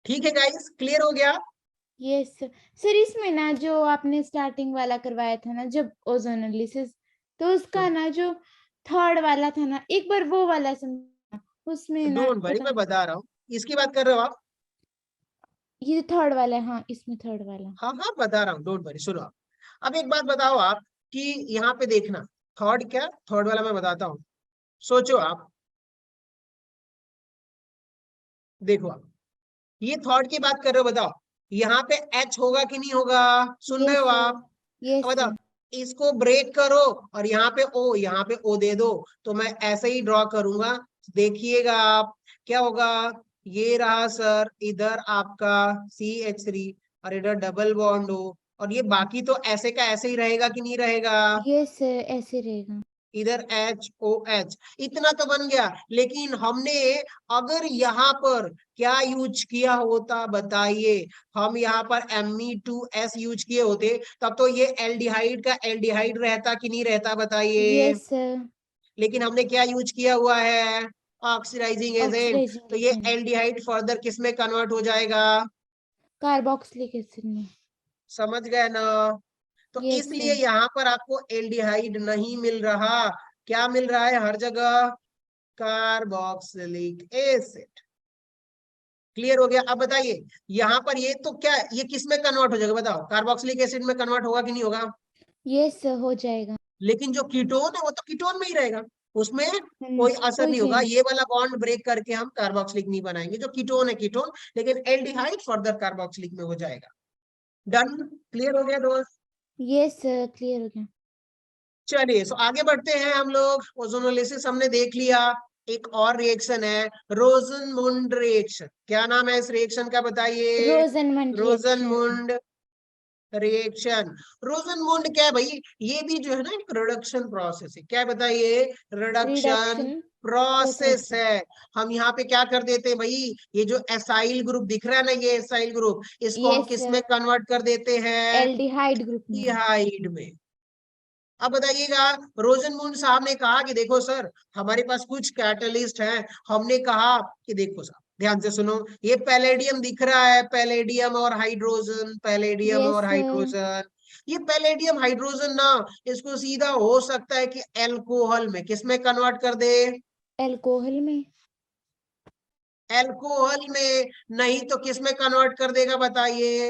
ठीक है guys, clear हो गया? Yes sir. सर इसमें ना जो आपने स्टार्टिंग वाला करवाया था ना जब ओजोनोलिसिस, तो उसका ना जो थर्ड वाला था ना, एक बार वो वाला समझाना, उसमें ना डोंट वरी, पता मैं नहीं। बता रहा हूँ। इसकी बात कर रहे हो आप? ये थर्ड वाला है, हाँ इसमें थर्ड वाला। हाँ हाँ, बता रहा हूँ, डोंट वरी। सुनो आप, अब एक बात बताओ आप कि यहाँ पे देखना, थर्ड क्या, थर्ड वाला मैं बताता हूँ। सोचो आप, देखो आप, ये थर्ड की बात कर रहे हो, बताओ यहाँ पे एच होगा कि नहीं होगा? सुन रहे यस हो सर। आप? अब यस बताओ, सर। इसको ब्रेक करो और यहाँ पे ओ दे दो, तो मैं ऐसे ही ड्रॉ करूंगा। देखिएगा आप, क्या होगा? ये रहा सर, इधर आपका CH3 और इधर डबल बॉन्ड हो, और ये बाकी तो ऐसे का ऐसे ही रहेगा कि नहीं रहेगा? यस सर, ऐसे रहेगा। इधर HOH, इतना तो बन गया। लेकिन हमने अगर यहाँ पर क्या यूज किया होता बताइए? हम यहाँ पर Me2S यूज किए होते, तब तो ये एल्डिहाइड का एल्डिहाइड रहता कि नहीं रहता बताइए? Yes sir. लेकिन हमने क्या यूज किया हुआ है? Oxidising agent. ऑक्सीडाइजिंग तो ये एजेंट। एल्डिहाइड फर्दर किस में कन्वर्ट हो जाएगा? कार्बोक्सिलिक एसिड में। समझ गए ना? तो यस इसलिए सर। यहाँ पर आपको एल्डिहाइड नहीं मिल रहा। क्या मिल रहा है हर जगह? Carboxylic acid. क्लियर हो गया? अब बताइए, यहाँ पर ये तो क्या, ये किस में कन्वर्ट हो जाएगा बताओ? कार्बोक्सिलिक एसिड में कन्वर्ट होगा कि नहीं होगा? यस सर, हो जाएगा। लेकिन जो कीटोन है वो तो कीटोन में ही रहेगा, उसमें कोई असर कोई नहीं होगा। चेंज। ये वाला बॉन्ड ब्रेक करके हम कार्बोक्सिलिक नहीं बनाएंगे, जो कीटोन है कीटोन, लेकिन एल्डिहाइड फर्दर कार्बोक्सिलिक में हो जाएगा। डन? क्लियर हो गया दोस्त? यस सर, क्लियर हो गया। चलिए, सो आगे बढ़ते हैं हम लोग। ओजोनोलिसिस हमने देख लिया। एक और रिएक्शन है, रोजनमुंड रिएक्शन। क्या नाम है इस रिएक्शन का बताइए? रोजनमंड रिएक्शन। रोजनमुंड रिएक्शन। रोजनमुंड क्या है भाई? ये भी जो है ना, एक रिडक्शन प्रोसेस है। क्या बताइए? रिडक्शन रिडक्शन प्रोसेस प्रोसेस है। है। हम यहाँ पे क्या कर देते हैं भाई? ये जो एसाइल ग्रुप दिख रहा है ना, ये एसाइल ग्रुप, इसको हम यस किस सर, में कन्वर्ट कर देते हैं? एल्डिहाइड ग्रुप में। इहाइड में। अब बताइएगा, रोजनमुंड साहब ने कहा कि देखो सर, हमारे पास कुछ कैटलिस्ट हैं। हमने कहा कि देखो साहब, ध्यान से सुनो, ये पैलेडियम दिख रहा है, पैलेडियम और हाइड्रोजन, पैलेडियम यस और सर। हाइड्रोजन। ये पैलेडियम हाइड्रोजन ना, इसको सीधा हो सकता है कि एल्कोहल में, किस में कन्वर्ट कर दे? एल्कोहल में। एल्कोहल में। नहीं तो किस में कन्वर्ट कर देगा बताइए?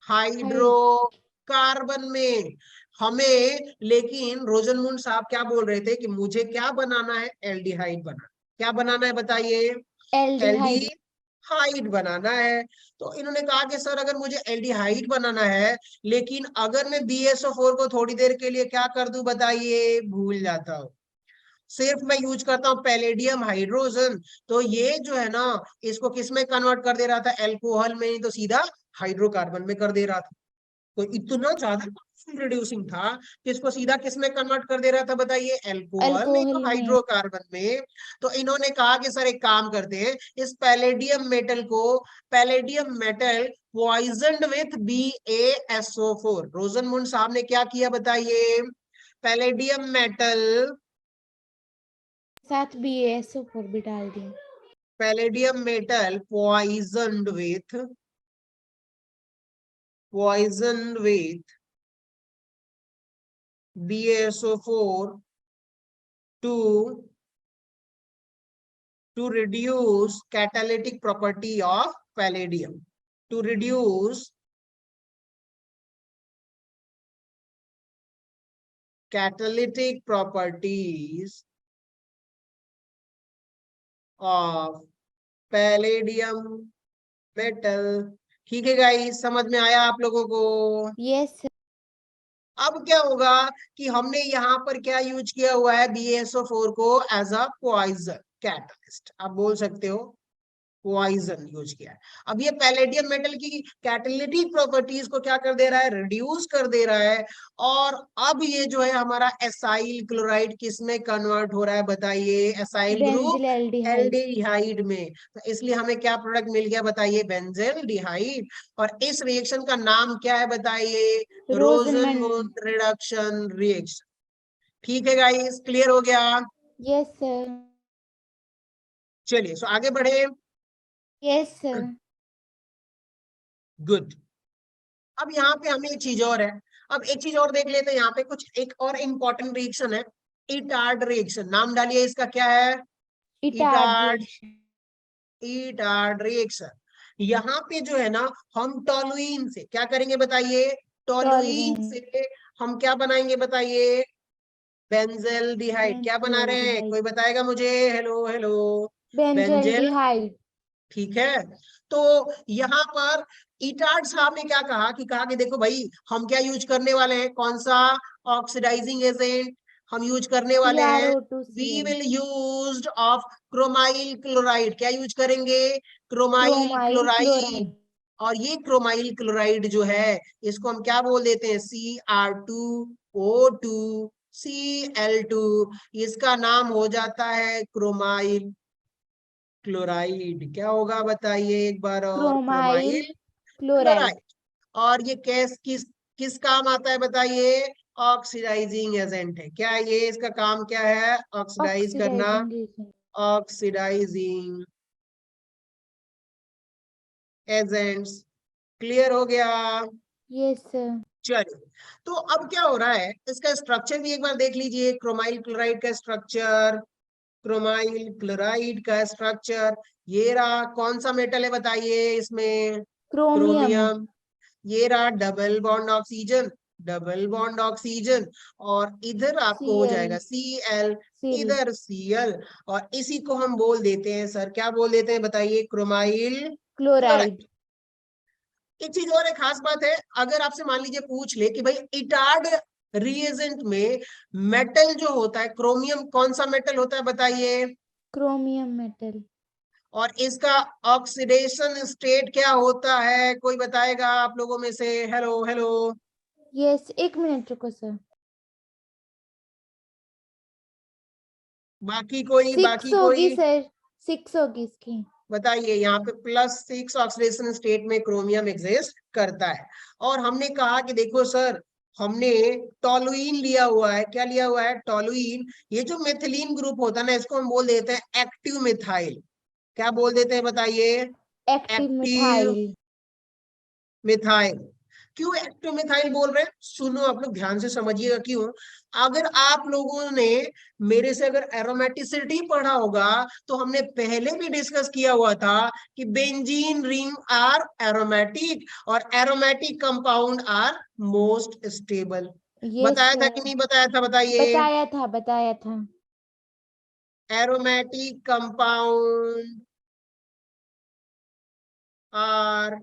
हाइड। हाइड्रोकार्बन में। हमें लेकिन रोजनमुंड साहब क्या बोल रहे थे कि मुझे क्या बनाना है? एल्डिहाइड बनाना। क्या बनाना है बताइए? एल्डिहाइड। एल्डिहाइड बनाना है। तो इन्होंने कहा कि सर, अगर मुझे एल्डिहाइड बनाना है, लेकिन अगर मैं BSO4 को थोड़ी देर के लिए क्या कर दूं बताइए? भूल जाता हूं, सिर्फ मैं यूज करता हूँ पैलेडियम हाइड्रोजन, तो ये जो है ना, इसको किस में कन्वर्ट कर दे रहा था? एल्कोहल में, तो सीधा हाइड्रोकार्बन में कर दे रहा था। तो इतना ज्यादा रिड्यूसिंग था कि इसको सीधा किस में कन्वर्ट कर दे रहा था बताइए? एल्कोहल नहीं तो अल्कोहल में। हाइड्रोकार्बन में। तो इन्होंने कहा कि सर, एक काम करते हैं, इस पैलेडियम मेटल को, पैलेडियम मेटल पॉइजन्ड विथ BaSO4। रोजनमुंड साहब ने क्या किया बताइए? पैलेडियम मेटल, साथ बी एसओ फोर भी डाल दिया। Palladium metal poisoned with BaSO4 to reduce catalytic property of palladium, to reduce catalytic properties of palladium metal। ठीक है गाइस, समझ में आया आप लोगों को? यस। अब क्या होगा कि हमने यहाँ पर क्या यूज किया हुआ है? BaSO4 को एज अ पॉइजन कैटलिस्ट, आप बोल सकते हो पॉइजन यूज किया है। अब ये पैलेडियम मेटल की कैटालिटिक प्रॉपर्टीज को क्या कर दे रहा है? रिड्यूस कर दे रहा है। और अब ये जो है हमारा एसाइल क्लोराइड किस में कन्वर्ट हो रहा है बताइए? Acyl benzyl group aldehyde. Aldehyde में। तो इसलिए हमें क्या प्रोडक्ट मिल गया बताइए? बेंजेल्डिहाइड। और इस रिएक्शन का नाम क्या है बताइए? रोजनमंड। रोजनमुंड रिडक्शन रिएक्शन। ठीक है गाइस, क्लियर हो गया? Yes sir. चलिए, सो आगे बढ़े। Yes sir. गुड। अब यहाँ पे हमें एक चीज और है, अब एक चीज और देख लेते हैं, यहाँ पे कुछ एक और इंपॉर्टेंट रिएक्शन है, इटार्ड रिएक्शन। नाम डालिए इसका, क्या है? Etard Etard, reaction. Etard reaction. यहाँ पे जो है ना, हम टॉलुइन से क्या करेंगे बताइए? Toluene toluene. से हम क्या बनाएंगे बताइए? बेंजेल्डिहाइड। क्या बना रहे हैं, कोई बेंजल्डिहाइड। बताएगा मुझे? Hello hello. Benzal, benzaldehyde. ठीक है। तो यहाँ पर इटार्ड साहब ने क्या कहा कि देखो भाई, हम क्या यूज करने वाले हैं, कौन सा ऑक्सीडाइजिंग एजेंट हम यूज करने वाले हैं? We CrO2Cl। Will use of chromyl chloride. क्या यूज करेंगे? Chromyl chromyl chloride. क्लोराइड। और ये क्रोमाइल क्लोराइड जो है, इसको हम क्या बोल देते हैं? Cr2O2Cl2। इसका नाम हो जाता है क्रोमाइल क्लोराइड। क्या होगा बताइए एक बार और? Chromyl chromyl chloride. क्लोराइड। और ये किस काम आता है बताइए? ऑक्सीडाइजिंग एजेंट है। क्या ये इसका काम क्या है? ऑक्सीडाइज करना, oxidising agent. Oxidising agents. Clear हो गया? Yes sir. चलिए, तो अब क्या हो रहा है, इसका स्ट्रक्चर भी एक बार देख लीजिए। क्रोमाइल क्लोराइड का स्ट्रक्चर, क्रोमाइल क्लोराइड का स्ट्रक्चर ये रहा। कौन सा मेटल है बताइए इसमें? क्रोमियम। क्रोमियम। ये रहा double bond oxygen, double bond oxygen. और इधर आपको हो Cl। जाएगा Cl, Cl। इधर Cl। और इसी को हम बोल देते हैं सर, क्या बोल देते हैं बताइए? Chromyl chloride. क्लोराइड। एक चीज और है, खास बात है, अगर आपसे मान लीजिए पूछ ले कि भाई इटार्ड रिएजेंट में मेटल जो होता है क्रोमियम, कौन सा मेटल होता है बताइए? Chromium metal. और इसका ऑक्सीडेशन स्टेट क्या होता है, कोई बताएगा आप लोगों में से? Hello hello. यस, एक मिनट रुको सर। बाकी 6 होगी कोई सर, 6 होगी इसकी। बताइए? यहाँ पे +6 ऑक्सीडेशन स्टेट में क्रोमियम एग्जिस्ट करता है। और हमने कहा कि देखो सर, हमने टॉलुइन लिया हुआ है। क्या लिया हुआ है? टॉलुइन। ये जो मेथिलीन ग्रुप होता है ना, इसको हम बोल देते हैं एक्टिव मिथाइल। क्या बोल देते हैं बताइए? Active active methyl. मिथाइल। क्यों एक्टिव मिथाइल बोल रहे हैं? सुनो, आप लोग ध्यान से समझिएगा क्यों। अगर आप लोगों ने मेरे से अगर एरोमेटिसिटी पढ़ा होगा, तो हमने पहले भी डिस्कस किया हुआ था कि बेंजीन रिंग आर एरोमेटिक और aromatic compound are most stable. Yes बताया था कि सर। नहीं बताया था बताइए? बताया था, बताया था। Aromatic compound are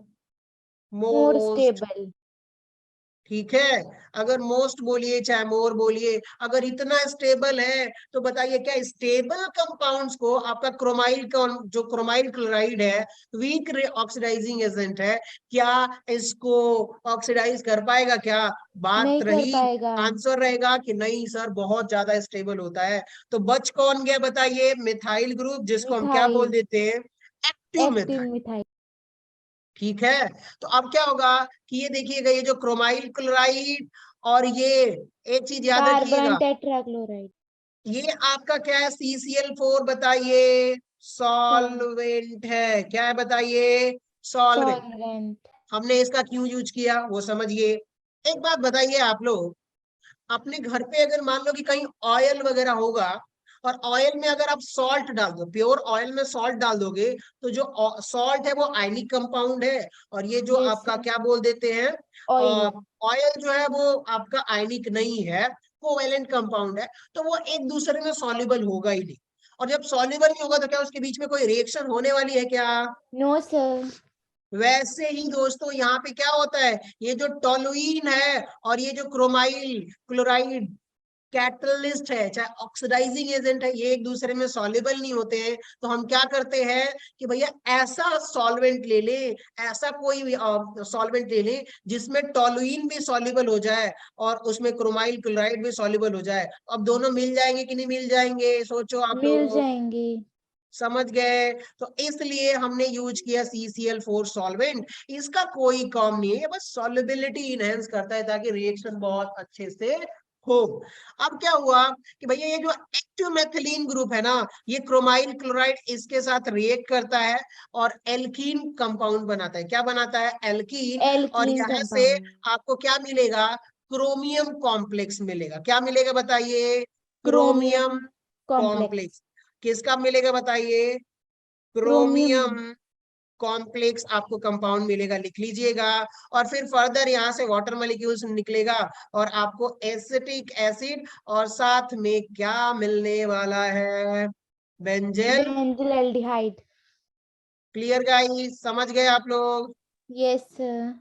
more most, stable. ठीक है। अगर मोस्ट बोलिए चाहे मोर बोलिए, अगर इतना स्टेबल है तो बताइए, क्या स्टेबल कंपाउंड्स को आपका क्रोमाइल जो क्रोमाइल क्लोराइड है, वीक ऑक्सीडाइजिंग एजेंट है, क्या इसको ऑक्सीडाइज कर पाएगा क्या? बात नहीं कर रही, पाएगा। आंसर रहेगा कि नहीं सर, बहुत ज्यादा स्टेबल होता है। तो बच कौन गया बताइए? मिथाइल ग्रुप, जिसको हम क्या बोल मिथाइल। देते हैं? Active active methyl. मिथाइल। ठीक है। तो अब क्या होगा कि ये देखिएगा, ये जो क्रोमाइल क्लोराइड और ये, एक चीज याद कार्बन रखिएगा, टेट्राक्लोराइड। ये आपका क्या है? CCl4 बताइए, सॉल्वेंट है। क्या है बताइए? सॉल्वेंट। सॉल्वेंट। हमने इसका क्यों यूज किया वो समझिए। एक बात बताइए आप लोग, अपने घर पे अगर मान लो कि कहीं ऑयल वगैरह होगा, और ऑयल में अगर आप सॉल्ट डाल दो, प्योर ऑयल में सॉल्ट डाल दोगे, तो जो सॉल्ट है वो आयनिक कंपाउंड है, और ये जो यस आपका सर। क्या बोल देते हैं, ऑयल। ऑयल जो है वो आपका आयनिक नहीं है, कोवेलेंट कंपाउंड है। तो वो एक दूसरे में सॉल्युबल होगा ही नहीं। और जब सॉल्युबल नहीं होगा, तो क्या उसके बीच में कोई रिएक्शन होने वाली है क्या? No sir. वैसे ही दोस्तों, यहाँ पे क्या होता है, ये जो टोलुइन है और ये जो क्रोमाइल क्लोराइड कैटलिस्ट है, चाहे ऑक्सीडाइजिंग एजेंट है, ये एक दूसरे में सॉल्युबल नहीं होते हैं। तो हम क्या करते हैं कि भैया ऐसा सॉल्वेंट ले ले, ऐसा कोई भी सॉल्वेंट ले ले जिसमें टोलुइन भी सॉल्युबल हो जाए और उसमें क्रोमाइल क्लोराइड भी सॉल्युबल हो जाए। अब दोनों मिल जाएंगे कि नहीं मिल जाएंगे, सोचो आप मिल लोग। जाएंगे। समझ गए? तो इसलिए हमने यूज किया CCl4 सॉल्वेंट। इसका कोई काम नहीं है, बस सॉल्युबिलिटी इनहेंस करता है ताकि रिएक्शन बहुत अच्छे से होम। अब क्या हुआ कि भैया ये जो एक्टिव मेथिलीन ग्रुप है ना, ये क्रोमाइल क्लोराइड इसके साथ रिएक्ट करता है और एल्कीन कंपाउंड बनाता है। क्या बनाता है? एल्कीन। और एल्कीन यहाँ से कंपाउंड, आपको क्या मिलेगा? क्रोमियम कॉम्प्लेक्स मिलेगा। क्या मिलेगा बताइए? Chromium chromium complex, complex. किसका मिलेगा बताइए? क्रोमियम। क्रोमियम कॉम्प्लेक्स आपको कंपाउंड मिलेगा, लिख लीजिएगा। और फिर फर्दर यहाँ से वाटर मॉलिक्यूल्स निकलेगा और आपको एसिटिक एसिड, और साथ में क्या मिलने वाला है? Benzal. Benzyl aldehyde. Clear guys? समझ गए आप लोग? Yes sir.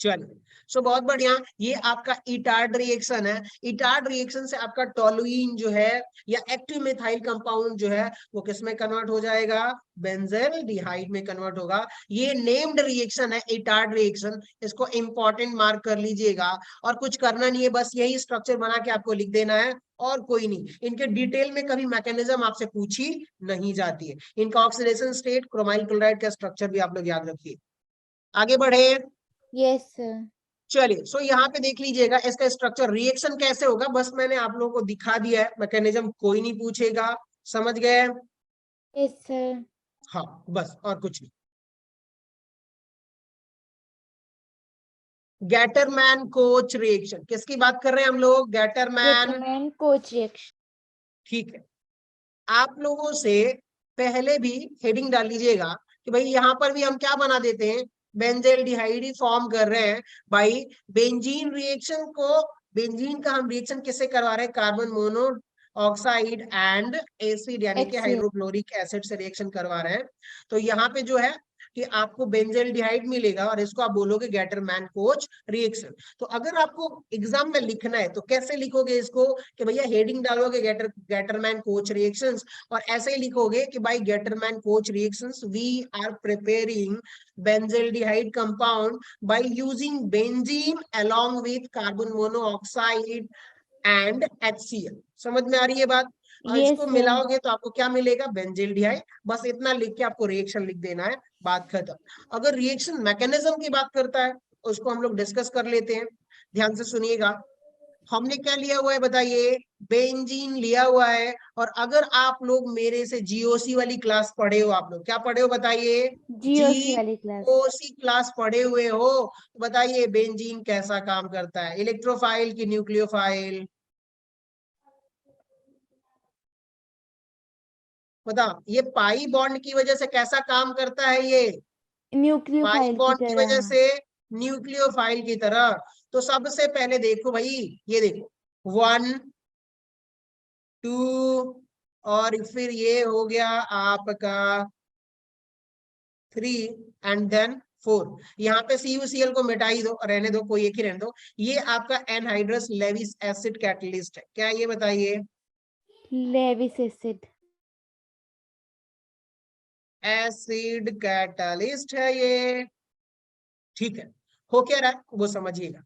चलिए, सो बहुत बढ़िया। ये आपका इटार्ड रिएक्शन है। इटार्ड रिएक्शन से आपका टोलुइन जो है या एक्टिव मिथाइल कंपाउंड जो है वो किस में कन्वर्ट हो जाएगा? बेंजेल डिहाइड में कन्वर्ट होगा। ये नेम्ड रिएक्शन है, इटार्ड रिएक्शन। इसको इंपॉर्टेंट मार्क कर लीजिएगा। और कुछ करना नहीं है, बस यही स्ट्रक्चर बना के आपको लिख देना है और कोई नहीं। इनके डिटेल में कभी मैकेनिज्म आपसे पूछी नहीं जाती है। इनका ऑक्सीडेशन स्टेट, क्रोमाइल क्लोराइड का स्ट्रक्चर भी आप लोग याद रखिए। आगे बढ़े। Yes sir. चलिए, सो यहाँ पे देख लीजिएगा इसका स्ट्रक्चर, रिएक्शन कैसे होगा बस मैंने आप लोगों को दिखा दिया है। मैकेनिज्म कोई नहीं पूछेगा। समझ गए? Yes sir. हाँ, बस और कुछ नहीं। गैटरमैन कोच रिएक्शन, किसकी बात कर रहे हैं हम लोग? गैटरमैन। Gattermann coach reaction. ठीक है। आप लोगों से पहले भी हेडिंग डाल लीजिएगा कि भाई यहाँ पर भी हम क्या बना देते हैं? बेंजेल डिहाइड ही फॉर्म कर रहे हैं भाई। बेंजीन रिएक्शन को, बेंजीन का हम रिएक्शन किससे करवा रहे हैं? Carbon mono oxide and acid यानी कि HCl। हाइड्रोक्लोरिक एसिड से रिएक्शन करवा रहे हैं। तो यहाँ पे जो है कि आपको बेंजेल डिहाइड मिलेगा और इसको आप बोलोगे गैटरमैन कोच रिएक्शन। तो अगर आपको एग्जाम में लिखना है तो कैसे लिखोगे इसको? कि भैया हेडिंग डालोगे गैटरमैन कोच रिएक्शंस, और ऐसे ही लिखोगे कि by Gattermann Koch reactions we are preparing benzaldehyde compound by using benzene along with carbon monoxide and HCl। समझ में आ रही है बात? और यस इसको सर। मिलाओगे तो आपको क्या मिलेगा? बेंजेल्डिहाइड। बस इतना लिख के आपको रिएक्शन लिख देना है, बात खत्म। अगर रिएक्शन मैकेनिज्म की बात करता है उसको हम लोग डिस्कस कर लेते हैं। ध्यान से सुनिएगा। हमने क्या लिया हुआ है बताइए? बेंजीन लिया हुआ है। और अगर आप लोग मेरे से जीओसी वाली क्लास पढ़े हो, आप लोग क्या पढ़े हो बताइए? जीओसी वाली क्लास। जीओसी क्लास पढ़े हुए हो तो बताइए बेंजीन कैसा काम करता है? इलेक्ट्रोफाइल की न्यूक्लियोफाइल? बताओ, ये पाई बॉन्ड की वजह से कैसा काम करता है? ये पाई न्यूक्लियोफाइल की बॉन्ड की वजह तरह। से न्यूक्लियोफाइल की तरह। तो सबसे पहले देखो भाई, ये देखो, 1 2 और फिर ये हो गया आपका 3 एंड देन 4। यहाँ पे CuCl को मिटाई दो, रहने दो, कोई एक ही रहने दो। ये आपका एनहाइड्रस लेविस एसिड कैटलिस्ट है। क्या ये बताइए? Lewis acid. एसिड कैटलिस्ट है ये। ठीक है, हो क्या रहा है वो समझिएगा।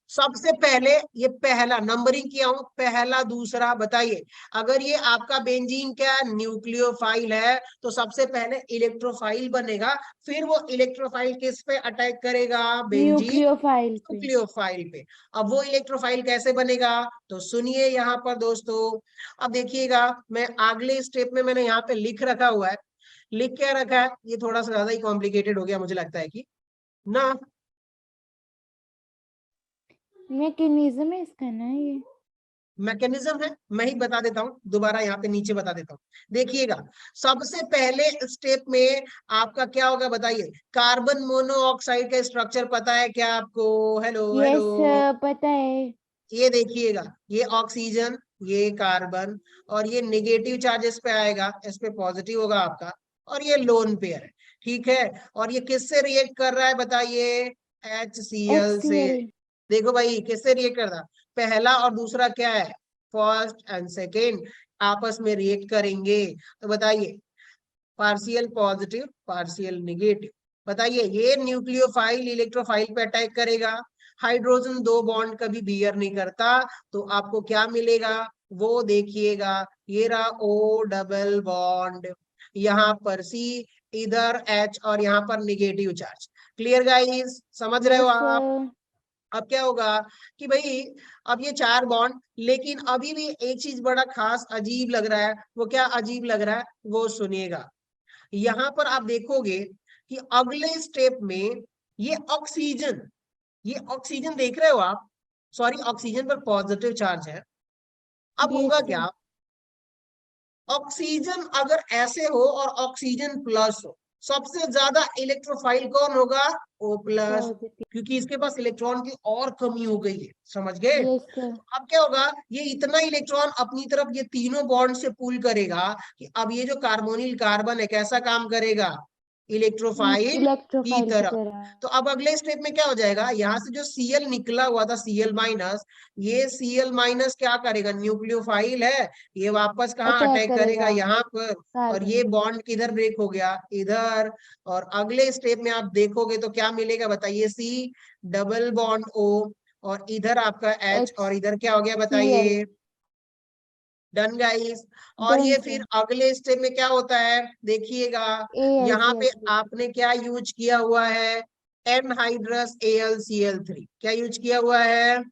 सबसे पहले ये पहला नंबरिंग किया हूं, पहला दूसरा बताइए। अगर ये आपका बेंजीन क्या न्यूक्लियोफाइल है तो सबसे पहले इलेक्ट्रोफाइल बनेगा। फिर वो इलेक्ट्रोफाइल किस पे अटैक करेगा? बेंजीन न्यूक्लियोफाइल पे। न्यूक्लियोफाइल पे। अब वो इलेक्ट्रोफाइल कैसे बनेगा? तो सुनिए यहाँ पर दोस्तों। अब देखिएगा, मैं अगले स्टेप में मैंने यहाँ पे लिख रखा हुआ है। लिख क्या रखा है? ये थोड़ा सा ज्यादा ही कॉम्प्लिकेटेड हो गया मुझे लगता है कि ना। मैकेनिज्म है इसका ना ये। मैकेनिज्म है, मैं ही बता देता हूं दोबारा, यहाँ पे नीचे बता देता हूँ। देखिएगा, सबसे पहले स्टेप में आपका क्या होगा बताइए? कार्बन मोनोऑक्साइड का स्ट्रक्चर पता है क्या आपको? Hello hello. यस पता है। ये देखिएगा, ये ऑक्सीजन, ये कार्बन, और ये नेगेटिव चार्जेस पे आएगा, इस पे पॉजिटिव होगा आपका, और ये लोन पेयर है। ठीक है। और ये किससे रिएक्ट कर रहा है बताइए? HCl से। HCl। देखो भाई, किससे रिएक्ट कर रहा? पहला और दूसरा क्या है? फर्स्ट एंड सेकेंड आपस में रिएक्ट करेंगे। तो बताइए, पार्शियल पॉजिटिव पार्शियल निगेटिव। बताइए, ये न्यूक्लियोफाइल इलेक्ट्रोफाइल पे अटैक करेगा। हाइड्रोजन दो बॉन्ड कभी बियर नहीं करता, तो आपको क्या मिलेगा वो देखिएगा। ये रहा O डबल बॉन्ड, यहाँ पर C, इधर H, और यहाँ पर निगेटिव चार्ज। Clear guys? समझ रहे हो यस आप? अब क्या होगा कि भाई अब ये 4 बॉन्ड, लेकिन अभी भी एक चीज बड़ा खास अजीब लग रहा है। वो क्या अजीब लग रहा है वो सुनिएगा। यहाँ पर आप देखोगे कि अगले स्टेप में ये ऑक्सीजन, ये ऑक्सीजन देख रहे हो आप, सॉरी ऑक्सीजन पर पॉजिटिव चार्ज है। अब यस होगा सर। क्या, ऑक्सीजन अगर ऐसे हो और ऑक्सीजन प्लस हो, सबसे ज्यादा इलेक्ट्रोफाइल कौन होगा, O प्लस, पॉजिटिव। क्योंकि इसके पास इलेक्ट्रॉन की और कमी हो गई है, समझ गए। Yes sir. अब क्या होगा, ये इतना इलेक्ट्रॉन अपनी तरफ ये तीनों बॉन्ड से पुल करेगा कि अब ये जो कार्बोनिल कार्बन है कैसा काम करेगा, इलेक्ट्रोफाइल की इलेक्ट्रोफाइल की तरह। तरह। तो अब अगले स्टेप में क्या हो जाएगा, यहाँ से जो Cl निकला हुआ था Cl माइनस, ये Cl माइनस क्या करेगा, न्यूक्लियोफाइल है, ये वापस कहाँ अटैक अटैक करेगा, करेगा यहाँ पर। और कार्बन ये पे। बॉन्ड किधर ब्रेक हो गया, इधर। और अगले स्टेप में आप देखोगे तो क्या मिलेगा बताइए, C डबल बॉन्ड O, और इधर आपका H, एच और इधर क्या हो गया सी एल। बताइए, डन गाइस। और डन ये फिर सर। अगले स्टेप में क्या होता है देखिएगा, ए एल यहाँ सी पे एल थ्री। आपने क्या यूज किया हुआ है, एनहाइड्रस AlCl3, क्या यूज किया हुआ है,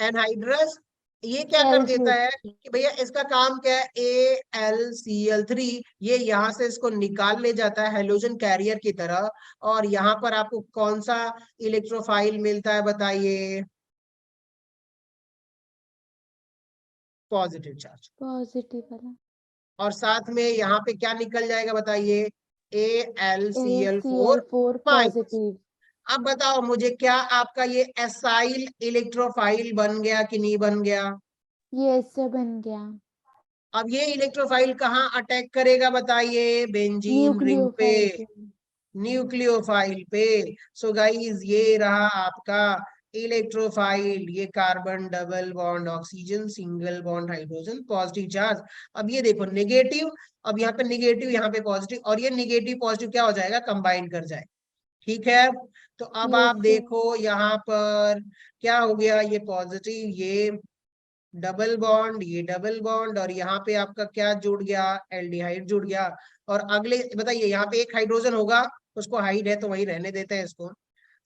एनहाइड्रस। ये क्या सी कर एल देता है थ्री। कि भैया इसका काम क्या है, AlCl3, ये यहाँ से इसको निकाल ले जाता है हेलोजन कैरियर की तरह। और यहाँ पर आपको कौन सा इलेक्ट्रोफाइल मिलता है बताइए, पॉजिटिव चार्ज। पॉजिटिव वाला। और साथ में यहाँ पे क्या निकल जाएगा बताइए, A C L AlCl4 four minus. Positive. अब बताओ मुझे, क्या आपका ये एसाइल इलेक्ट्रोफाइल बन गया कि नहीं बन गया। यस सर बन गया। अब ये इलेक्ट्रोफाइल कहाँ अटैक करेगा बताइए, बेंजीन रिंग पे, न्यूक्लियोफाइल पे। न्यूक्लियोफाइल पे। सो गाइस ये रहा आपका इलेक्ट्रोफाइल, ये carbon double bond oxygen, single bond hydrogen, positive charge. अब ये देखो नेगेटिव, अब यहाँ पे नेगेटिव यहाँ पे पॉजिटिव, और ये नेगेटिव पॉजिटिव क्या हो जाएगा, कंबाइन कर जाए, ठीक है। तो अब यस आप सर। देखो यहाँ पर क्या हो गया, ये पॉजिटिव, ये डबल बॉन्ड, ये डबल बॉन्ड, और यहाँ पे आपका क्या जुड़ गया, एल्डिहाइड जुड़ गया। और अगले बताइए, यहाँ पे एक हाइड्रोजन होगा, उसको हाइड है तो वही रहने देते हैं इसको।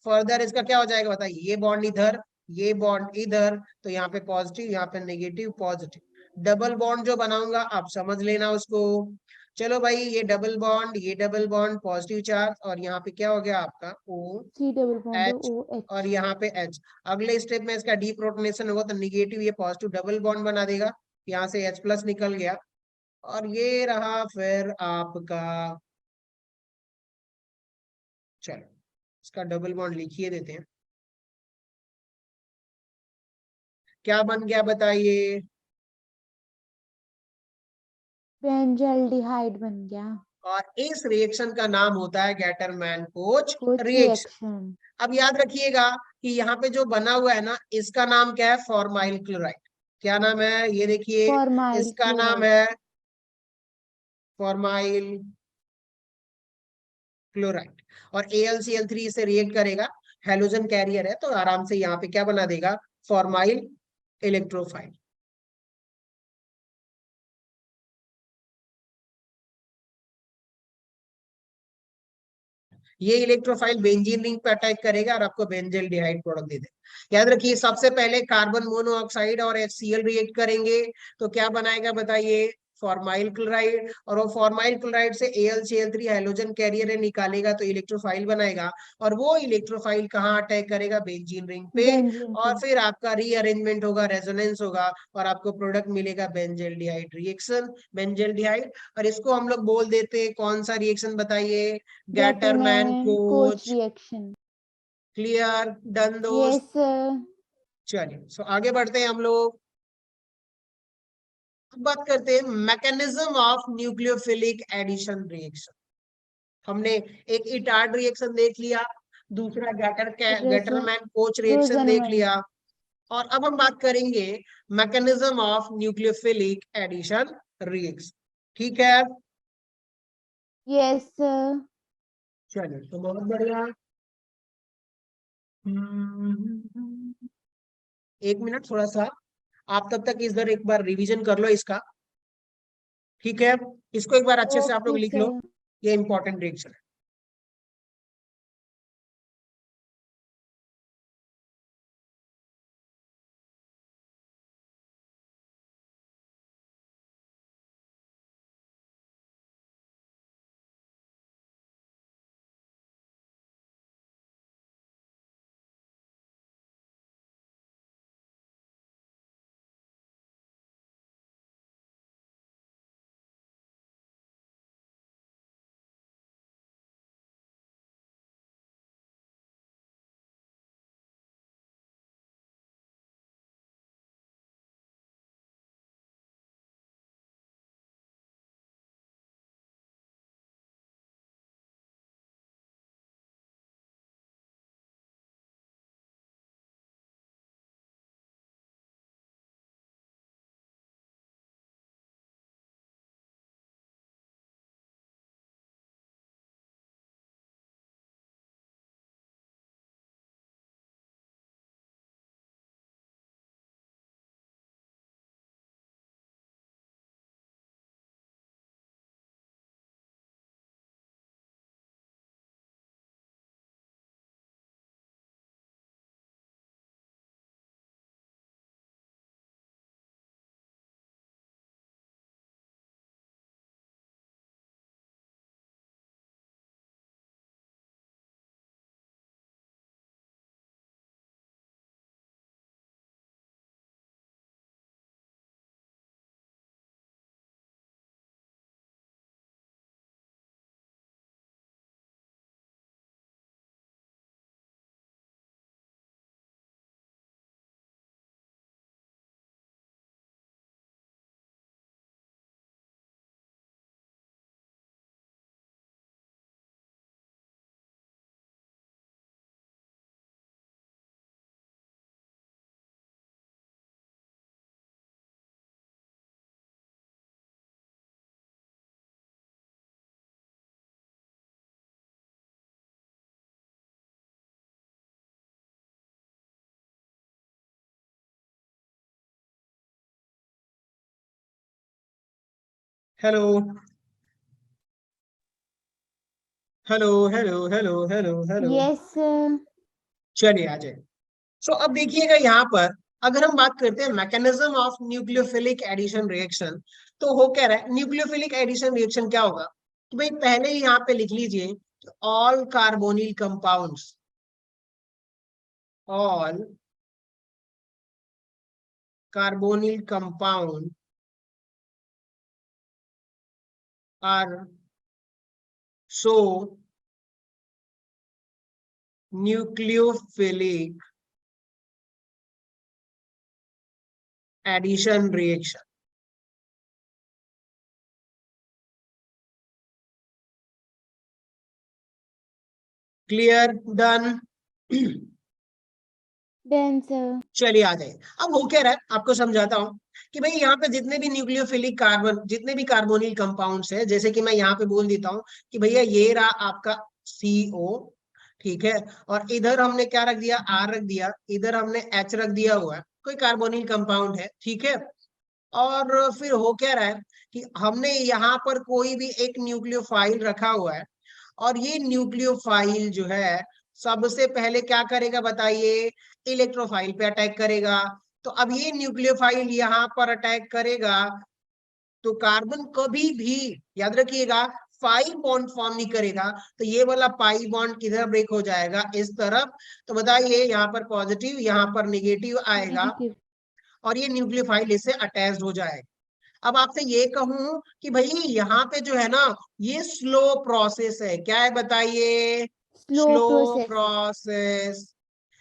फर्दर इसका क्या हो जाएगा बताइए, ये बॉन्ड इधर, ये बॉन्ड इधर, तो यहाँ पे पॉजिटिव, यहाँ पे नेगेटिव पॉजिटिव, डबल बॉन्ड जो बनाऊंगा आप समझ लेना उसको। चलो भाई, ये डबल बॉन्ड, ये डबल बॉन्ड, पॉजिटिव चार्ज, और यहाँ पे क्या हो गया आपका O C double bond H, O H. और यहाँ पे H। अगले स्टेप में इसका डीप्रोटोनेशन होगा तो निगेटिव, ये पॉजिटिव डबल बॉन्ड बना देगा, यहाँ से H प्लस निकल गया। और ये रहा फिर आपका, चलो इसका डबल बॉन्ड लिखिए देते हैं, क्या बन गया बताइए, बेंजल्डिहाइड बन गया। और इस रिएक्शन का नाम होता है गैटरमैन कोच कुछ रिएक्शन। रिएक्शन। अब याद रखिएगा कि यहाँ पे जो बना हुआ है ना, इसका नाम क्या है, फॉर्माइल क्लोराइड। क्या नाम है, ये देखिए, फॉर्माइल इसका नाम क्लोराइड। है फॉर्माइल क्लोराइड। और AlCl3 इसे रिएक्ट करेगा, हेलोजन कैरियर है तो आराम से यहाँ पे क्या बना देगा, फॉर्माइल इलेक्ट्रोफाइल। ये इलेक्ट्रोफाइल बेंजीन रिंग पे अटैक करेगा और आपको बेंजल्डिहाइड प्रोडक्ट दे देगा। याद रखिए, सबसे पहले कार्बन मोनोऑक्साइड और HCl रिएक्ट करेंगे तो क्या बनाएगा बताइए, फॉर्माइल क्लोराइड। और वो फॉर्माइल क्लोराइड से AlCl3 हाइड्रोजन कैरियर निकालेगा तो इलेक्ट्रोफाइल बनाएगा। और वो इलेक्ट्रोफाइल कहाँ अटैक करेगा, बेंजीन रिंग पे। बेंजीन और पे। फिर आपका रीअरेंजमेंट होगा, रेजोनेंस होगा, और आपको प्रोडक्ट मिलेगा बेंजल्डिहाइड रिएक्शन, बेंजल्डिहाइड। और इसको हम लोग बोल देते हैं कौन सा रिएक्शन बताइए, Gattermann Gattermann Koch Koch. Reaction. Clear, done दोस्त। Yes sir. चलिए सो आगे बढ़ते हैं हम लोग। अब बात करते हैं mechanism of nucleophilic addition reaction. हमने एक इटार्ड रिएक्शन देख लिया, दूसरा गैटरमैन कोच रिएक्शन देख रोजनमैन। लिया। और अब हम बात करेंगे mechanism of nucleophilic addition reaction, ठीक है। Yes sir. चलिए तो बहुत बढ़िया। हम्म, एक मिनट थोड़ा सा, आप तब तक इधर एक बार रिवीजन कर लो इसका, ठीक है। इसको एक बार अच्छे से आप लोग ओके लिख लो, सर। ये इंपॉर्टेंट रिएक्शन है। Hello hello hello hello hello hello. Yes. चलिए आ जाए। सो अब देखिएगा यहाँ पर, अगर हम बात करते हैं mechanism of nucleophilic addition reaction, तो हो क्या रहा है, न्यूक्लियोफिलिक एडिशन रिएक्शन क्या होगा कि भाई पहले ही यहाँ पे लिख लीजिए, all carbonyl compounds, all carbonyl compound are so nucleophilic addition reaction. Clear, done. Done sir. चलिए आ जाए। अब हो क्या रहा है आपको समझाता हूं कि भाई यहाँ पे जितने भी न्यूक्लियोफिलिक कार्बन, जितने भी कार्बोनिल कंपाउंड्स है, जैसे कि मैं यहाँ पे बोल देता हूँ कि भैया ये रहा आपका CO, ठीक है, और इधर हमने क्या रख दिया, R रख दिया, इधर हमने H रख दिया हुआ है, कोई कार्बोनिल कंपाउंड है, ठीक है। और फिर हो क्या रहा है कि हमने यहाँ पर कोई भी एक न्यूक्लियोफाइल रखा हुआ है, और ये न्यूक्लियोफाइल जो है सबसे पहले क्या करेगा बताइए, इलेक्ट्रोफाइल पे अटैक करेगा। तो अब ये न्यूक्लियोफाइल यहाँ पर अटैक करेगा, तो कार्बन कभी भी, याद रखिएगा, पाई बॉन्ड फॉर्म नहीं करेगा, तो ये वाला पाई बॉन्ड किधर ब्रेक हो जाएगा, इस तरफ। तो बताइए यहाँ पर पॉजिटिव, यहाँ पर निगेटिव आएगा, नेगेटिव। और ये न्यूक्लियोफाइल इससे अटैच्ड हो जाएगा। अब आपसे ये कहूं कि भाई यहाँ पे जो है ना, ये स्लो प्रोसेस है, क्या है बताइए, slow slow process. Process.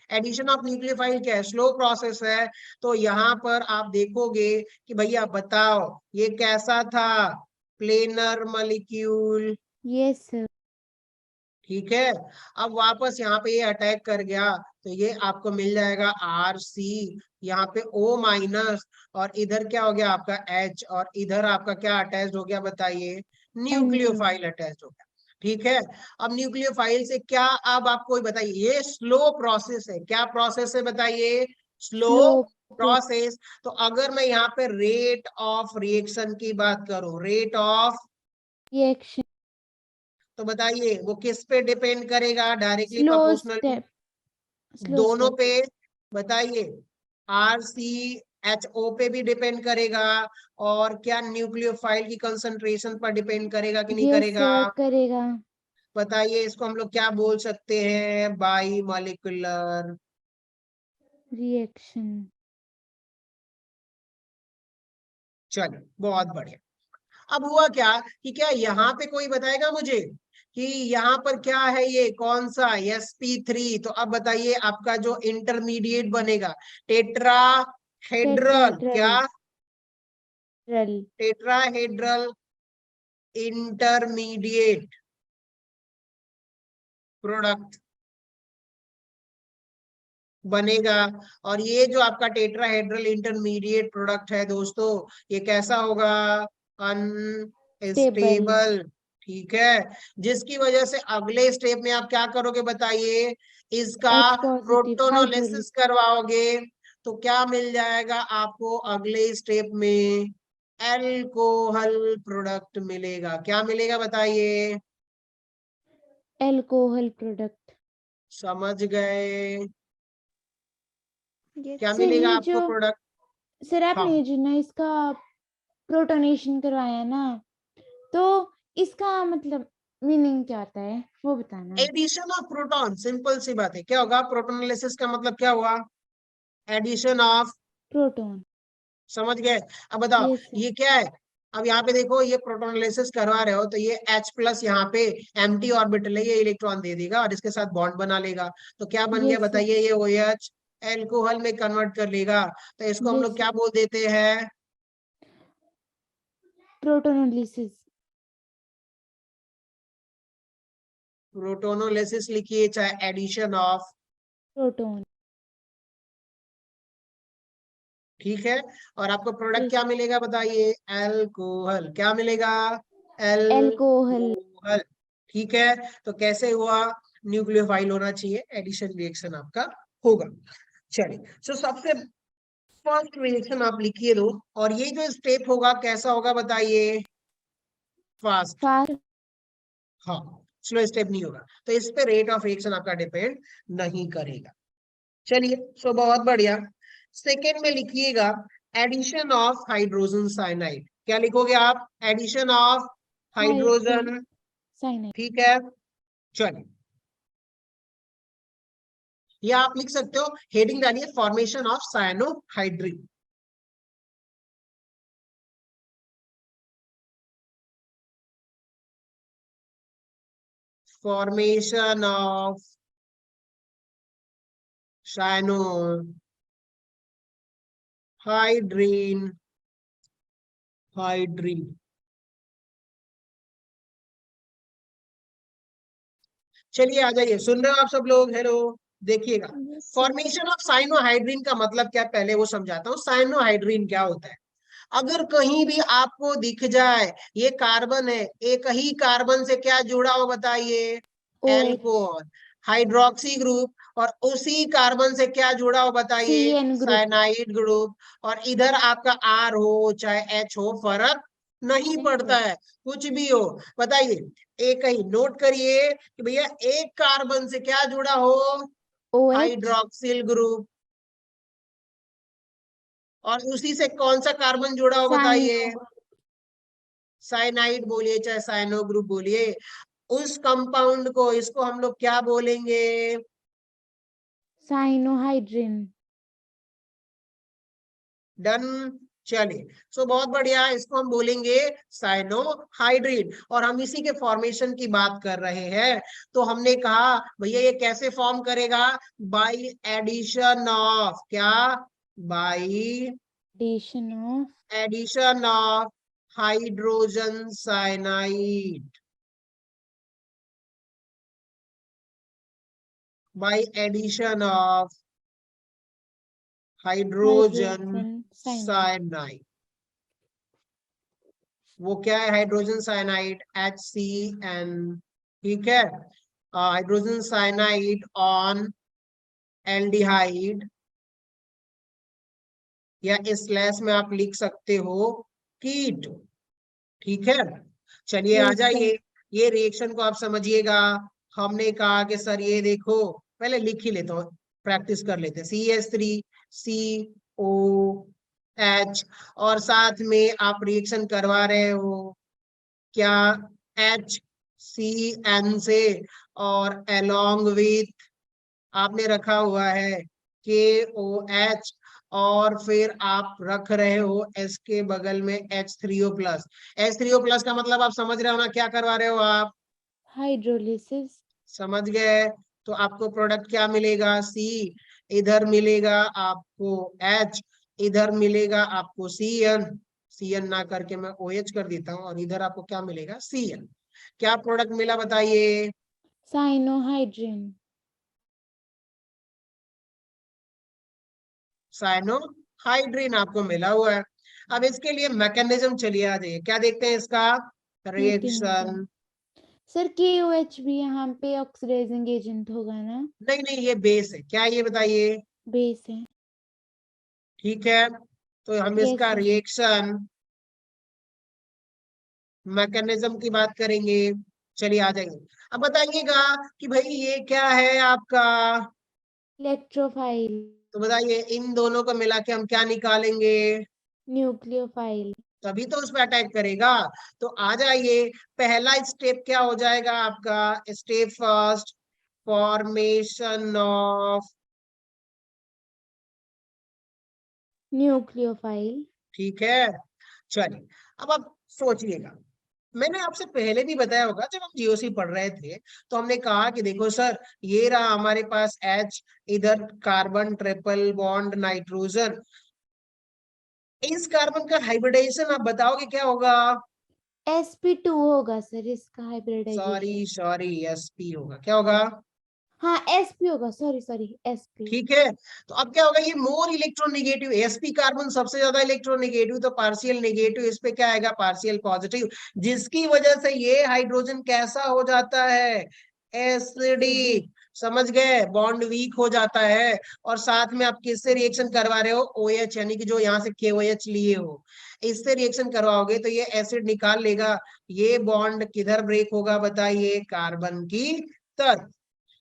Addition of nucleophile क्या है, स्लो प्रोसेस है। तो यहाँ पर आप देखोगे कि भैया बताओ ये कैसा था, प्लेनर मॉलिक्यूल, यस सर। ठीक है। अब वापस यहाँ पे ये अटैक कर गया, तो ये आपको मिल जाएगा RC, यहाँ पे O-, और इधर क्या हो गया आपका H, और इधर आपका क्या अटैच हो गया बताइए, NO। न्यूक्लियोफाइल अटैच हो गया, ठीक है। अब न्यूक्लियोफाइल से क्या, अब आपको बताइए, ये स्लो प्रोसेस है, क्या प्रोसेस है बताइए, स्लो स्लो प्रोसेस। तो अगर मैं यहाँ पे रेट ऑफ रिएक्शन की बात करूं, रेट ऑफ, रिएक्शन। तो बताइए वो किस पे डिपेंड करेगा, directly slow proportionally step. Slow दोनों स्टेप। पे, बताइए, RCHO पे भी डिपेंड करेगा, और क्या न्यूक्लियोफाइल की कंसंट्रेशन पर डिपेंड करेगा कि नहीं यस करेगा, सर करेगा। बताइए। इसको हम लोग क्या बोल सकते हैं, बाई मॉलिक्यूलर। रिएक्शन। चलिए बहुत बढ़िया। अब हुआ क्या कि क्या यहाँ पे कोई बताएगा मुझे कि यहाँ पर क्या है, ये कौन सा sp3, तो अब बताइए आपका जो इंटरमीडिएट बनेगा, टेट्राहेड्रल, टेट्राहेड्रल। क्या, रल। टेट्राहेड्रल इंटरमीडिएट प्रोडक्ट बनेगा। और ये जो आपका टेट्राहेड्रल इंटरमीडिएट प्रोडक्ट है दोस्तों, ये कैसा होगा, स्टेबल। अनस्टेबल, ठीक है। जिसकी वजह से अगले स्टेप में आप क्या करोगे बताइए, इसका H पॉजिटिव प्रोटोनोलिसिस हाइड्रोलिस। करवाओगे, तो क्या मिल जाएगा आपको अगले स्टेप में, एल्कोहल प्रोडक्ट मिलेगा, क्या मिलेगा बताइए, एल्कोहल प्रोडक्ट। समझ गए, क्या सर मिलेगा ये आपको जो, प्रोडक्ट। सर हाँ, आपने जो ना इसका प्रोटोनेशन करवाया ना, तो इसका मतलब मीनिंग क्या होता है वो बताना। एडिशन ऑफ प्रोटॉन, सिंपल सी बात है, क्या होगा, प्रोटोनालिसिस का मतलब क्या हुआ, एडिशन ऑफ, प्रोटोन। समझ गए। अब बताओ यस सर। ये क्या है, अब यहाँ पे देखो, ये प्रोटोनालिसिस करवा रहे हो, तो ये H+ यहाँ पे एम्प्टी ऑर्बिटल है, ये इलेक्ट्रॉन दे देगा और इसके साथ बॉन्ड बना लेगा, तो क्या बन गया यस सर। बताइए, ये OH एल्कोहल में कन्वर्ट कर लेगा। तो इसको हम यस लोग क्या सर। बोल देते हैं, प्रोटोनोलिसिस। प्रोटोनोलिसिस लिखिए, चाहे एडिशन ऑफ, प्रोटोन। ठीक है। और आपको प्रोडक्ट यस। क्या मिलेगा बताइए, एल्कोहल, क्या मिलेगा, एल्कोहल। एल्कोहल, ठीक है। तो कैसे हुआ, न्यूक्लियोफाइल होना चाहिए, एडिशन रिएक्शन आपका होगा। चलिए, सो सबसे फर्स्ट रिएक्शन आप लिखिए दो, और ये जो स्टेप होगा कैसा होगा बताइए, फास्ट, फास्ट। हाँ स्लो स्टेप नहीं होगा, तो इस पे रेट ऑफ रिएक्शन आपका डिपेंड नहीं करेगा। चलिए सो बहुत बढ़िया। सेकेंड में लिखिएगा एडिशन ऑफ हाइड्रोजन साइनाइड। क्या लिखोगे आप? Addition of hydrogen, cyanide. ठीक है। चलिए या आप लिख सकते हो, हेडिंग डालिए formation of cyanohydrin. Formation of cyanohydrin, hydrin. चलिए आ जाइए, सुन रहे हो आप सब लोग? हेलो, देखिएगा फॉर्मेशन ऑफ साइनोहाइड्रिन का मतलब क्या है, पहले वो समझाता हूँ। साइनोहाइड्रिन क्या होता है? अगर कहीं भी आपको दिख जाए ये कार्बन है, एक ही कार्बन से क्या जुड़ा हो बताइए? एल्कोहल, हाइड्रोक्सी ग्रुप, और उसी कार्बन से क्या जुड़ा हो बताइए? CN group. Cyanide group. और इधर आपका आर हो चाहे एच हो, फर्क नहीं पड़ता है, कुछ भी हो। बताइए, एक ही नोट करिए कि भैया एक कार्बन से क्या जुड़ा हो? OH। Hydroxyl group. और उसी से कौन सा कार्बन जुड़ा हो बताइए? साइनाइड बोलिए चाहे साइनो ग्रुप बोलिए, उस कंपाउंड को, इसको हम लोग क्या बोलेंगे? साइनोहाइड्रिन। डन। चलिए सो बहुत बढ़िया, इसको हम बोलेंगे साइनोहाइड्रिन। और हम इसी के फॉर्मेशन की बात कर रहे हैं। तो हमने कहा भैया ये कैसे फॉर्म करेगा? बाई एडिशन ऑफ क्या? By addition of hydrogen cyanide, by addition of hydrogen cyanide. वो क्या है हाइड्रोजन साइनाइड? HCN, ठीक है। हाइड्रोजन साइनाइड ऑन एल्डिहाइड, या स्लैश में आप लिख सकते हो कीट, ठीक है। चलिए आ जाइए, ये रिएक्शन को आप समझिएगा। हमने कहा कि सर ये देखो, पहले लिख ही लेता हूँ, प्रैक्टिस कर लेते हैं। CH3COH, और साथ में आप रिएक्शन करवा रहे हो क्या? HCN से, और अलोंग विथ आपने रखा हुआ है KOH, और फिर आप रख रहे हो एस के बगल में H3O प्लस। H3O प्लस का मतलब आप समझ रहे हो ना, क्या करवा रहे हो आप? हाइड्रोलिसिस। समझ गए? तो आपको प्रोडक्ट क्या मिलेगा? C, इधर मिलेगा आपको H, इधर मिलेगा आपको CN। CN ना करके मैं OH कर देता हूँ, और इधर आपको क्या मिलेगा? CN। क्या प्रोडक्ट मिला बताइए? साइनोहाइड्रिन। साइनोहाइड्रिन आपको मिला हुआ है। अब इसके लिए मैकेनिज्म, चलिए आ जाइए, क्या देखते हैं इसका? रिएक्शन। सर KOH भी यहाँ पे ऑक्सीडाइजिंग एजेंट होगा ना? नहीं नहीं, ये बेस है। क्या ये बताइए? बेस है। ठीक है, तो हम यस इसका सर। रिएक्शन मैकेनिज्म की बात करेंगे। चलिए आ जाइए, अब बताइएगा कि भाई ये क्या है आपका? इलेक्ट्रोफाइल। तो बताइए इन दोनों को मिला के हम क्या निकालेंगे? न्यूक्लियोफाइल। तभी तो उस पर अटैक करेगा। तो आ जाइए, पहला स्टेप क्या हो जाएगा आपका? Step first, formation of, nucleophile. ठीक है। चलिए अब आप सोचिएगा, मैंने आपसे पहले भी बताया होगा जब हम जीओसी पढ़ रहे थे, तो हमने कहा कि देखो सर, ये रहा हमारे पास H, इधर कार्बन ट्रिपल बॉन्ड नाइट्रोजन, इस कार्बन का हाइब्रिडाइजेशन आप बताओगे क्या होगा? sp2 होगा सर इसका सॉरी हाइब्रिडाइजेशन। सॉरी, SP होगा। क्या होगा? हाँ sp होगा, सॉरी सॉरी sp। ठीक है, तो अब क्या होगा? ये मोर इलेक्ट्रोनेगेटिव, sp कार्बन सबसे ज्यादा इलेक्ट्रोनेगेटिव, तो पार्शियल नेगेटिव, इस पे क्या आएगा? पार्शियल पॉजिटिव, जिसकी वजह से ये हाइड्रोजन कैसा हो जाता है? एसिडिक। समझ गए, बॉन्ड वीक हो जाता है। और साथ में आप किससे रिएक्शन करवा रहे हो, OH, यानी कि जो यहाँ से KOH लिए हो, इससे रिएक्शन करवाओगे तो ये एसिड निकाल लेगा। ये बॉन्ड किधर ब्रेक होगा बताइए, कार्बन की तरफ।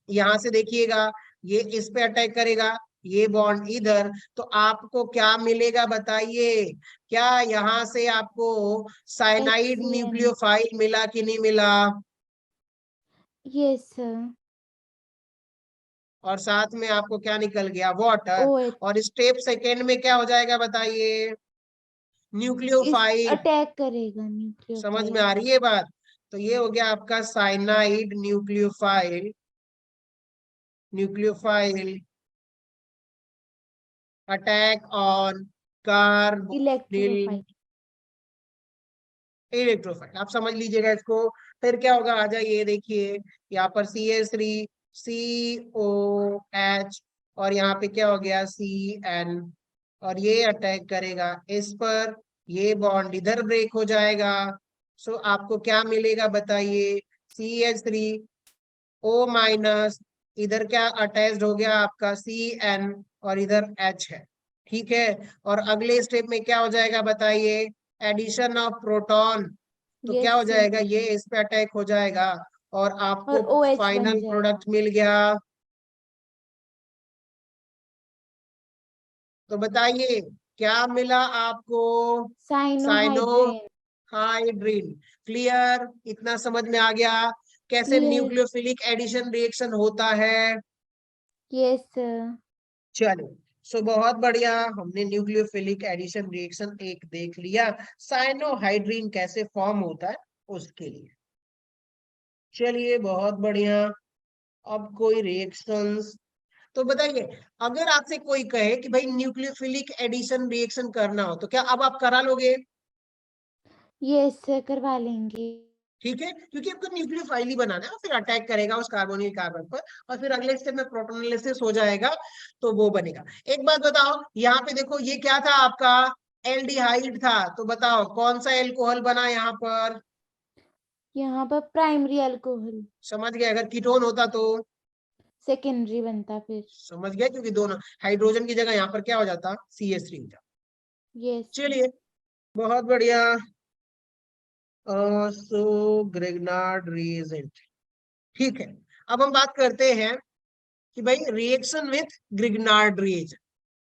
यहां से देखिएगा, ये इस पे अटैक करेगा, ये बॉन्ड इधर, तो आपको क्या मिलेगा बताइए। क्या यहां से आपको साइनाइड HCN न्यूक्लियोफाइल मिला कि नहीं मिला। Yes sir. और साथ में आपको क्या निकल गया, वाटर। OH और स्टेप सेकेंड में क्या हो जाएगा बताइए, इस न्यूक्लियोफाइल। अटैक करेगा समझ में न्यूक्लियोफाइल। आ रही है बात। तो ये हो गया आपका cyanide nucleophile. Nucleophile attack on carbonyl electrophile. Electrophile. आप समझ लीजिएगा इसको। फिर क्या होगा, आ जाइए देखिए, यहाँ पर CH3COH, और यहाँ पे क्या हो गया, CN, और ये अटैक करेगा इस पर, ये बॉन्ड इधर ब्रेक हो जाएगा। सो आपको क्या मिलेगा बताइए, CH3O-, इधर क्या अटैच्ड हो गया आपका CN, और इधर H है। ठीक है। और अगले स्टेप में क्या हो जाएगा बताइए, एडिशन ऑफ प्रोटॉन। तो क्या यस हो सर। जाएगा, ये इस पे अटैक हो जाएगा, और और आपको OH बन फाइनल जाएगा। प्रोडक्ट मिल गया। तो बताइए क्या मिला आपको, साइनो साइनोहाइड्रेन। हाइड्रिन। क्लियर, इतना समझ में आ गया कैसे क्लियर। न्यूक्लियोफिलिक एडिशन रिएक्शन होता है। Yes sir. चलो, सो बहुत बढ़िया, हमने न्यूक्लियोफिलिक एडिशन रिएक्शन एक देख लिया। साइनोहाइड्रिन कैसे फॉर्म होता है उसके लिए। चलिए बहुत बढ़िया। अब कोई रिएक्शंस, तो बताइए, अगर आपसे कोई कहे कि भाई न्यूक्लियोफिलिक एडिशन रिएक्शन करना हो, तो क्या अब आप करा लोगे। यस सर, करवा लेंगे। ठीक है, क्योंकि आपको न्यूक्लियोफाइल ही बनाना है, और फिर अटैक करेगा उस कार्बोनिल कार्बन पर, और फिर अगले स्टेप में प्रोटोनालिसिस हो जाएगा, तो वो बनेगा। एक बात बताओ, यहाँ पे देखो, ये क्या था आपका, एल्डिहाइड था। तो बताओ कौन सा एल्कोहल बना यहाँ पर। यहाँ पर प्राइमरी अल्कोहल। समझ गए, अगर कीटोन होता तो सेकेंडरी बनता फिर। समझ गया, क्योंकि दोनों हाइड्रोजन की जगह यहाँ पर क्या हो जाता, CH3 हो जाता। Yes sir. चलिए बहुत बढ़िया। सो ग्रेगनार्ड रिएजेंट। ठीक है, अब हम बात करते हैं कि भाई reaction with Grignard reagent.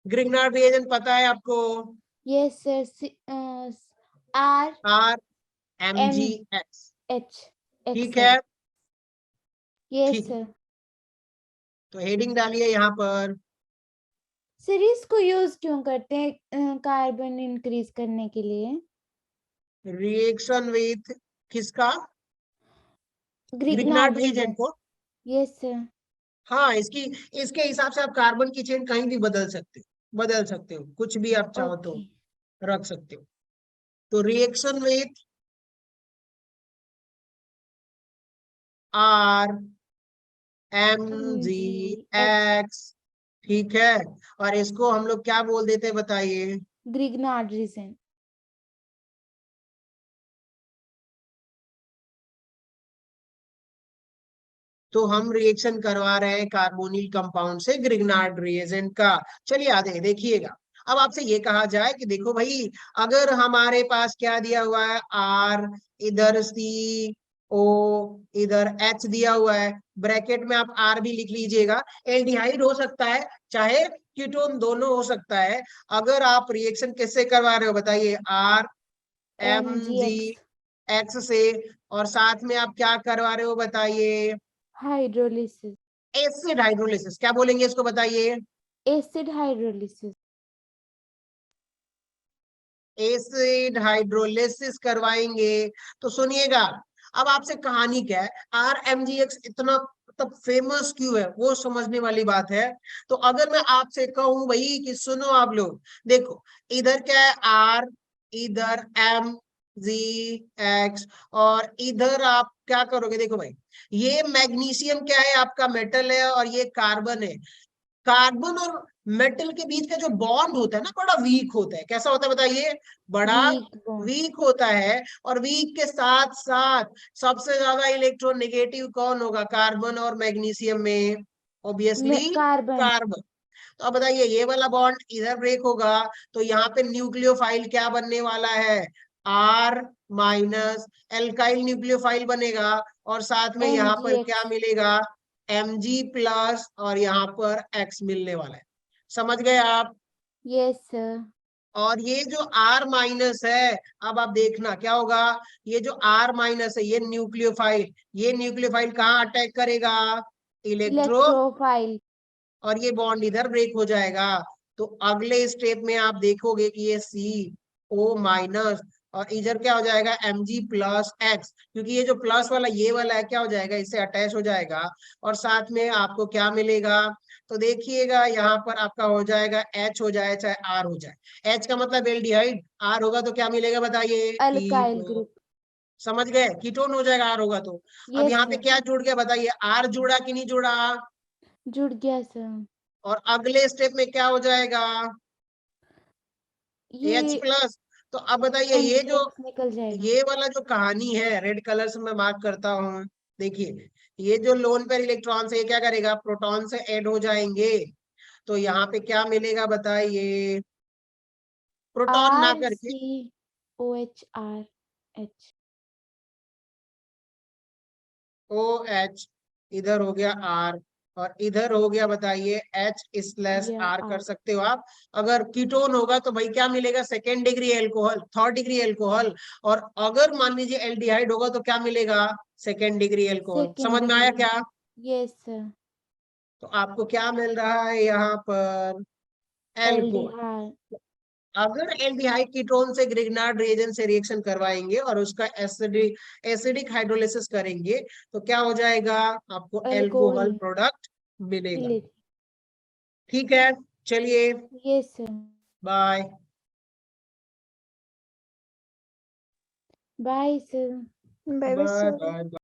Grignard reagent पता है आपको, yes sir. R M RMgX। H ठीक एक्सेल। है, यस ठीक है, सर। तो हेडिंग डालिए यहाँ पर। सर इसको यूज क्यों करते हैं कार्बन इंक्रीज करने के लिए। रिएक्शन विथ किसका, ग्रिग्नार्ड ग्रिग्नार्ड रिएजेंट रीजन। को। Yes sir. हाँ, इसके हिसाब से आप कार्बन की चेन कहीं भी बदल सकते हो, कुछ भी आप चाहो तो ओके। रख सकते हो। तो रिएक्शन विथ MgX। RMgX। ठीक है, और इसको हम लोग क्या बोल देते हैं बताइए, ग्रिग्नार्ड रीजन। तो हम रिएक्शन करवा रहे हैं कार्बोनिल कंपाउंड से ग्रिग्नार्ड रिएजेंट का। चलिए आगे देखिएगा। अब आपसे ये कहा जाए कि देखो भाई, अगर हमारे पास क्या दिया हुआ है, R, इधर CO, इधर H दिया हुआ है, ब्रैकेट में आप R भी लिख लीजिएगा। एल्डिहाइड हो सकता है, चाहे कीटोन, दोनों हो सकता है। अगर आप रिएक्शन किससे करवा रहे हो बताइए, MgX। RMgX से, और साथ में आप क्या करवा रहे हो बताइए, हाइड्रोलिसिस। Acid hydrolysis. क्या बोलेंगे इसको बताइए, एसिड हाइड्रोलिसिस। एसिड हाइड्रोलिसिस करवाएंगे। तो सुनिएगा, अब आपसे कहानी क्या है, RMgX इतना मतलब फेमस क्यों है, वो समझने वाली बात है। तो अगर मैं आपसे कहूं भाई कि सुनो आप लोग, देखो इधर क्या है, R, इधर MgX, और इधर आप क्या करोगे, देखो भाई, ये मैग्नीशियम क्या है आपका, मेटल है, और ये कार्बन है। कार्बन और मेटल के बीच का जो बॉन्ड होता है ना बड़ा वीक होता है। कैसा होता है बताइए? बड़ा वीक बॉन्ड। वीक होता है। और वीक के साथ साथ सबसे ज्यादा इलेक्ट्रॉन नेगेटिव कौन होगा? कार्बन और मैग्नीशियम में ऑब्वियसली कार्बन। कार्बन। तो अब बताइए ये वाला बॉन्ड इधर ब्रेक होगा तो यहाँ पे न्यूक्लियोफाइल क्या बनने वाला है? R माइनस एल्काइल न्यूक्लियोफाइल बनेगा। और साथ में यहाँ पर क्या MgX। मिलेगा? Mg प्लस और यहाँ पर X मिलने वाला है। समझ गए आप? Yes sir. और ये जो R माइनस है, अब आप देखना क्या होगा। ये जो R माइनस है ये न्यूक्लियोफाइल कहाँ अटैक करेगा? इलेक्ट्रो। इलेक्ट्रोफाइल। और ये बॉन्ड इधर ब्रेक हो जाएगा। तो अगले स्टेप में आप देखोगे कि ये CO माइनस और इधर क्या हो जाएगा? Mg प्लस X, क्योंकि ये जो प्लस वाला ये वाला है क्या हो जाएगा? इससे अटैच हो जाएगा। और साथ में आपको क्या मिलेगा? तो देखिएगा यहाँ पर आपका हो जाएगा H हो जाए चाहे R हो जाए। H का मतलब एल्डिहाइड, R होगा तो क्या मिलेगा बताइए? Alkyl ketone. ग्रुप। समझ गए? कीटोन हो जाएगा R होगा तो। अब यस यहाँ पे सर। क्या जुड़ गया बताइए? R जुड़ा कि नहीं जुड़ा? जुड़ गया सर। और अगले स्टेप में क्या हो जाएगा? H ये प्लस। तो अब बताइए MgX निकल जाएगा। ये वाला जो कहानी है रेड कलर से मैं मार्क करता हूँ। देखिए ये जो लोन पेयर इलेक्ट्रॉन से ये क्या करेगा? प्रोटॉन से ऐड हो जाएंगे। तो यहाँ पे क्या मिलेगा बताइए? प्रोटॉन ना करके RCOHRH। OH, इधर हो गया R और इधर हो गया बताइए या H/R कर R। सकते हो आप। अगर कीटोन होगा तो भाई क्या मिलेगा? Second degree alcohol, third degree alcohol. और अगर मान लीजिए एल्डिहाइड होगा तो क्या मिलेगा? Second degree alcohol. सेकेंड समझ में आया डिग्री। क्या? Yes sir. तो आपको क्या मिल रहा है यहाँ पर? एल्कोहल। एल्डिहाइड। अगर एल्डिहाइड कीटोन से ग्रिग्नार्ड रिएजेंट से रिएक्शन करवाएंगे और उसका एसिडिक हाइड्रोलिसिस करेंगे तो क्या हो जाएगा? आपको अल्कोहल एल्कोहल प्रोडक्ट मिलेगा। मिलेगी। ठीक है, चलिए yes sir. Bye. Bye sir. Bye bye bye sir. Bye.